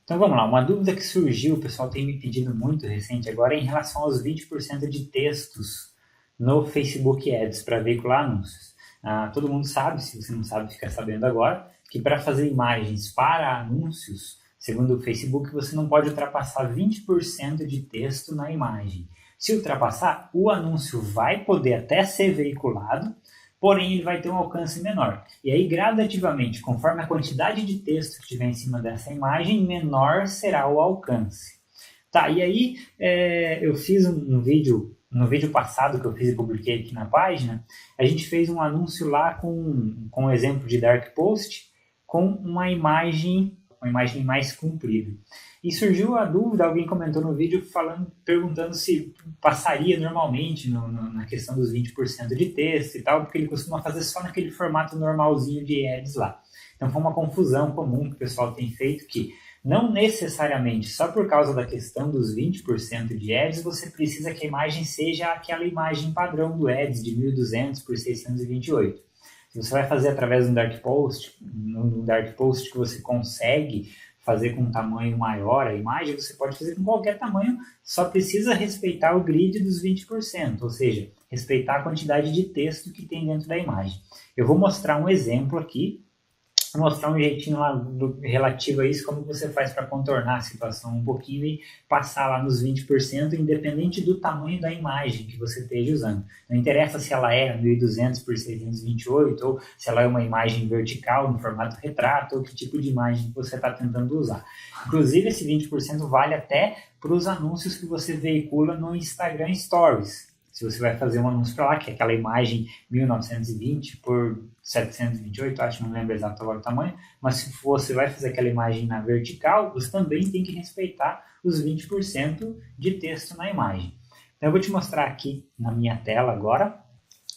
Então vamos lá, uma dúvida que surgiu, o pessoal tem me pedido muito recente agora é em relação aos 20% de textos no Facebook Ads para veicular anúncios. Todo mundo sabe, se você não sabe, fica sabendo agora, que para fazer imagens para anúncios, segundo o Facebook, você não pode ultrapassar 20% de texto na imagem. Se ultrapassar, o anúncio vai poder até ser veiculado, porém ele vai ter um alcance menor. E aí, gradativamente, conforme a quantidade de texto que tiver em cima dessa imagem, menor será o alcance. Tá, e aí eu fiz um vídeo, no vídeo passado que eu fiz e publiquei aqui na página, a gente fez um anúncio lá com um exemplo de Dark Post, com uma imagem mais comprida. E surgiu a dúvida, alguém comentou no vídeo perguntando se passaria normalmente na questão dos 20% de texto e tal, porque ele costuma fazer só naquele formato normalzinho de ads lá. Então foi uma confusão comum que o pessoal tem feito, que não necessariamente só por causa da questão dos 20% de ads, você precisa que a imagem seja aquela imagem padrão do ads de 1200 por 628. Se você vai fazer através de um Dark Post, no Dark Post que você consegue fazer com um tamanho maior a imagem, você pode fazer com qualquer tamanho, só precisa respeitar o grid dos 20%, ou seja, respeitar a quantidade de texto que tem dentro da imagem. Eu vou mostrar um exemplo aqui, vou mostrar um jeitinho lá relativo a isso, como você faz para contornar a situação um pouquinho e passar lá nos 20%, independente do tamanho da imagem que você esteja usando. Não interessa se ela é 1200 por 628, ou se ela é uma imagem vertical, no formato retrato, ou que tipo de imagem você está tentando usar. Inclusive, esse 20% vale até para os anúncios que você veicula no Instagram Stories. Se você vai fazer um anúncio para lá, que é aquela imagem 1920 por 728, acho, não lembro exato agora o tamanho, mas se você vai fazer aquela imagem na vertical, você também tem que respeitar os 20% de texto na imagem. Então eu vou te mostrar aqui na minha tela agora.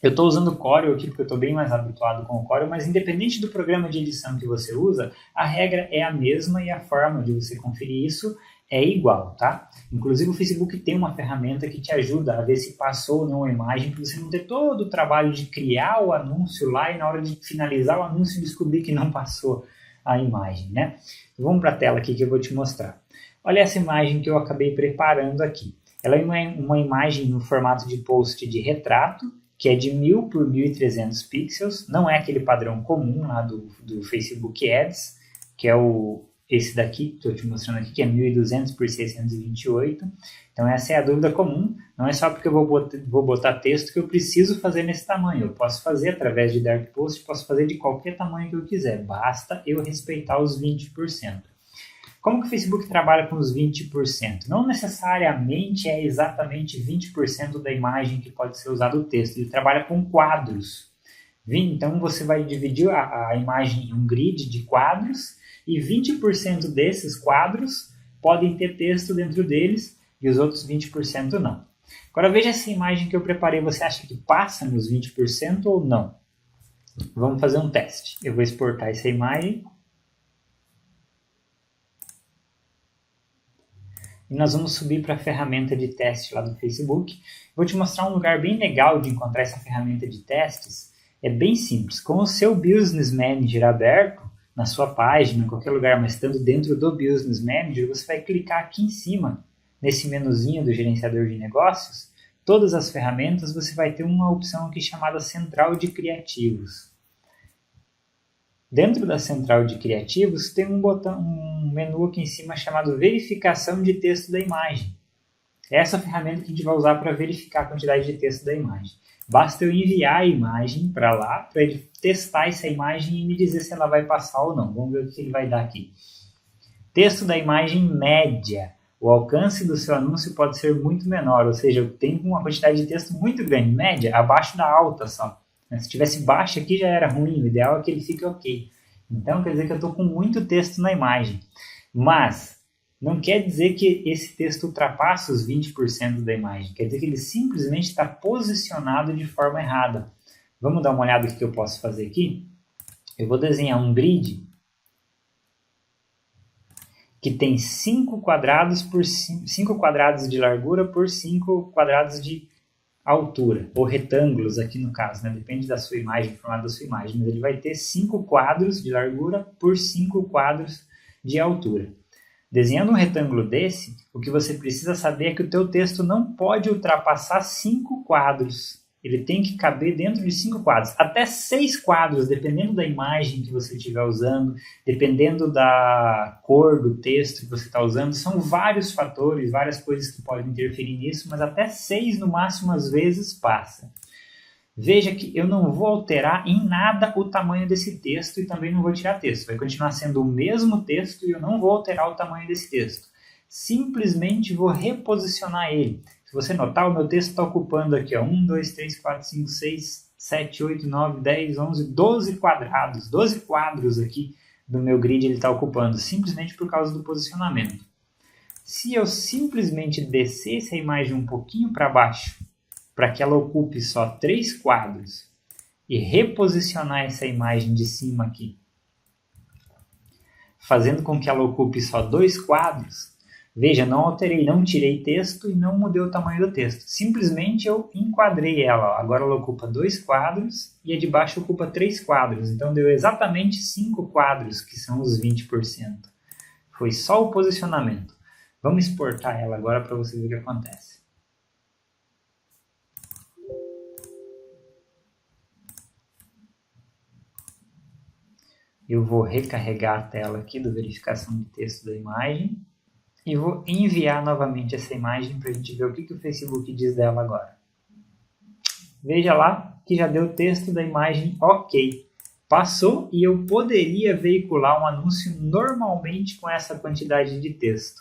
Eu estou usando o Corel aqui porque eu estou bem mais habituado com o Corel, mas independente do programa de edição que você usa, a regra é a mesma e a forma de você conferir isso é igual, tá? Inclusive o Facebook tem uma ferramenta que te ajuda a ver se passou ou não a imagem, para você não ter todo o trabalho de criar o anúncio lá e na hora de finalizar o anúncio descobrir que não passou a imagem, né? Então, vamos para a tela aqui que eu vou te mostrar. Olha essa imagem que eu acabei preparando aqui. Ela é uma imagem no formato de post de retrato, que é de 1000 por 1300 pixels, não é aquele padrão comum lá do Facebook Ads, que é esse daqui, estou te mostrando aqui, que é 1200 por 628. Então essa é a dúvida comum, não é só porque eu vou botar texto que eu preciso fazer nesse tamanho. Eu posso fazer através de Dark Post, posso fazer de qualquer tamanho que eu quiser, basta eu respeitar os 20%. Como que o Facebook trabalha com os 20%? Não necessariamente é exatamente 20% da imagem que pode ser usado o texto, ele trabalha com quadros. Então você vai dividir a imagem em um grid de quadros, e 20% desses quadros podem ter texto dentro deles e os outros 20% não. Agora veja essa imagem que eu preparei, você acha que passa nos 20% ou não? Vamos fazer um teste. Eu vou exportar essa imagem. E nós vamos subir para a ferramenta de teste lá do Facebook. Vou te mostrar um lugar bem legal de encontrar essa ferramenta de testes. É bem simples. Com o seu Business Manager aberto, na sua página, em qualquer lugar, mas estando dentro do Business Manager, você vai clicar aqui em cima, nesse menuzinho do gerenciador de negócios, todas as ferramentas, você vai ter uma opção aqui chamada Central de Criativos. Dentro da Central de Criativos, tem um menu aqui em cima chamado Verificação de Texto da Imagem. É essa ferramenta que a gente vai usar para verificar a quantidade de texto da imagem. Basta eu enviar a imagem para lá, para ele testar essa imagem e me dizer se ela vai passar ou não. Vamos ver o que ele vai dar aqui. Texto da imagem média. O alcance do seu anúncio pode ser muito menor, ou seja, eu tenho uma quantidade de texto muito grande, média, abaixo da alta só. Se tivesse baixo aqui já era ruim, o ideal é que ele fique ok. Então quer dizer que eu estou com muito texto na imagem. Mas não quer dizer que esse texto ultrapassa os 20% da imagem. Quer dizer que ele simplesmente está posicionado de forma errada. Vamos dar uma olhada no que eu posso fazer aqui? Eu vou desenhar um grid que tem 5 quadrados por 5 quadrados de largura por 5 quadrados de altura, ou retângulos aqui no caso, né? Depende da sua imagem, do formato da sua imagem, mas ele vai ter 5 quadros de largura por 5 quadros de altura. Desenhando um retângulo desse, o que você precisa saber é que o teu texto não pode ultrapassar 5 quadros. Ele tem que caber dentro de 5 quadros. Até 6 quadros, dependendo da imagem que você estiver usando, dependendo da cor do texto que você está usando. São vários fatores, várias coisas que podem interferir nisso, mas até 6 no máximo às vezes passa. Veja que eu não vou alterar em nada o tamanho desse texto e também não vou tirar texto. Vai continuar sendo o mesmo texto e eu não vou alterar o tamanho desse texto. Simplesmente vou reposicionar ele. Se você notar, o meu texto está ocupando aqui 1, 2, 3, 4, 5, 6, 7, 8, 9, 10, 11, 12 quadrados. 12 quadros aqui do meu grid ele está ocupando, simplesmente por causa do posicionamento. Se eu simplesmente descesse a imagem um pouquinho para baixo, para que ela ocupe só 3 quadros, e reposicionar essa imagem de cima aqui, fazendo com que ela ocupe só 2 quadros, veja, não alterei, não tirei texto e não mudei o tamanho do texto. Simplesmente eu enquadrei ela. Agora ela ocupa 2 quadros e a de baixo ocupa 3 quadros. Então deu exatamente 5 quadros, que são os 20%. Foi só o posicionamento. Vamos exportar ela agora para você ver o que acontece. Eu vou recarregar a tela aqui do verificação de texto da imagem e vou enviar novamente essa imagem para a gente ver o que o Facebook diz dela agora. Veja lá que já deu o texto da imagem ok. Passou e eu poderia veicular um anúncio normalmente com essa quantidade de texto.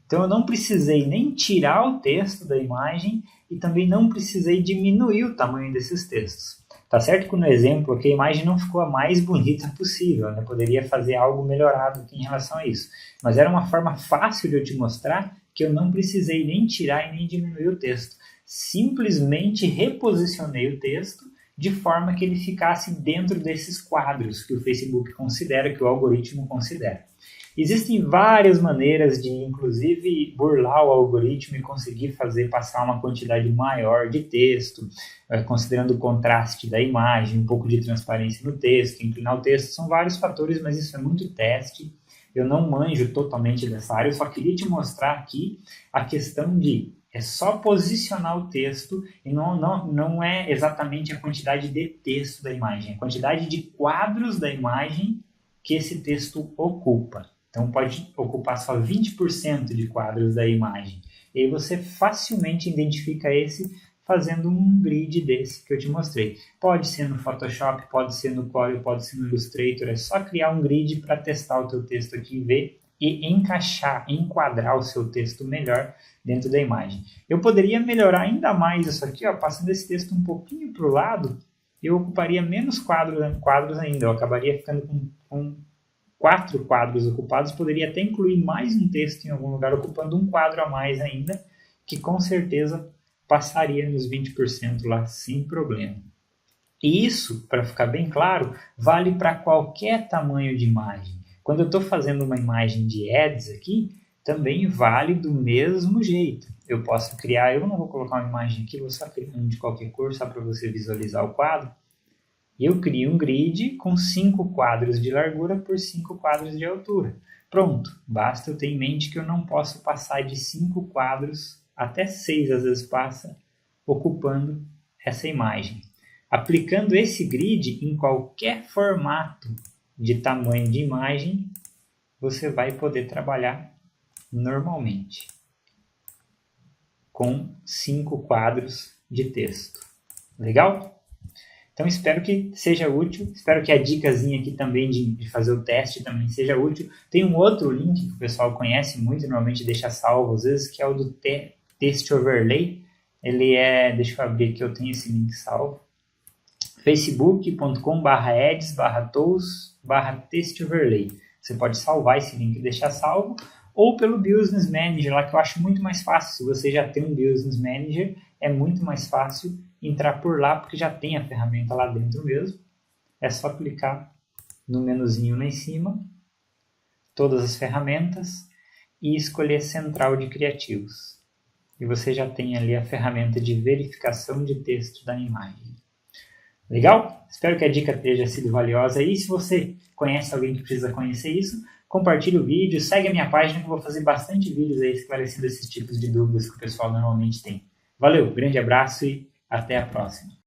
Então eu não precisei nem tirar o texto da imagem e também não precisei diminuir o tamanho desses textos. Tá certo que no exemplo aqui a imagem não ficou a mais bonita possível, né? Poderia fazer algo melhorado aqui em relação a isso. Mas era uma forma fácil de eu te mostrar que eu não precisei nem tirar e nem diminuir o texto. Simplesmente reposicionei o texto de forma que ele ficasse dentro desses quadros que o Facebook considera, que o algoritmo considera. Existem várias maneiras de, inclusive, burlar o algoritmo e conseguir fazer passar uma quantidade maior de texto, considerando o contraste da imagem, um pouco de transparência no texto, inclinar o texto. São vários fatores, mas isso é muito teste. Eu não manjo totalmente dessa área, eu só queria te mostrar aqui a questão de é só posicionar o texto e não é exatamente a quantidade de texto da imagem, é a quantidade de quadros da imagem que esse texto ocupa. Então pode ocupar só 20% de quadros da imagem. E aí você facilmente identifica esse fazendo um grid desse que eu te mostrei. Pode ser no Photoshop, pode ser no Corel, pode ser no Illustrator. É só criar um grid para testar o teu texto aqui, ver e encaixar, enquadrar o seu texto melhor dentro da imagem. Eu poderia melhorar ainda mais isso aqui, ó, passando esse texto um pouquinho para o lado, eu ocuparia menos quadros ainda. Eu acabaria ficando com 4 quadros ocupados, poderia até incluir mais um texto em algum lugar, ocupando um quadro a mais ainda, que com certeza passaria nos 20% lá sem problema. E isso, para ficar bem claro, vale para qualquer tamanho de imagem. Quando eu estou fazendo uma imagem de ads aqui, também vale do mesmo jeito. Eu posso criar, eu não vou colocar uma imagem aqui, vou só criar um de qualquer cor, só para você visualizar o quadro. E eu crio um grid com 5 quadros de largura por 5 quadros de altura. Pronto, basta eu ter em mente que eu não posso passar de 5 quadros, até 6 às vezes passa, ocupando essa imagem. Aplicando esse grid em qualquer formato de tamanho de imagem, você vai poder trabalhar normalmente com 5 quadros de texto. Legal? Então espero que seja útil, espero que a dicasinha aqui também de fazer o teste também seja útil. Tem um outro link que o pessoal conhece muito, normalmente deixa salvo às vezes, que é o do Text Overlay. Ele é, deixa eu abrir aqui, eu tenho esse link salvo. facebook.com/ads/tools/textoverlay. Você pode salvar esse link e deixar salvo, ou pelo Business Manager, lá que eu acho muito mais fácil. Se você já tem um Business Manager, é muito mais fácil entrar por lá, porque já tem a ferramenta lá dentro mesmo. É só clicar no menuzinho lá em cima, todas as ferramentas, e escolher Central de Criativos. E você já tem ali a ferramenta de verificação de texto da imagem. Legal? Espero que a dica tenha sido valiosa. E se você conhece alguém que precisa conhecer isso, compartilha o vídeo, segue a minha página que eu vou fazer bastante vídeos aí esclarecendo esses tipos de dúvidas que o pessoal normalmente tem. Valeu, grande abraço e até a próxima.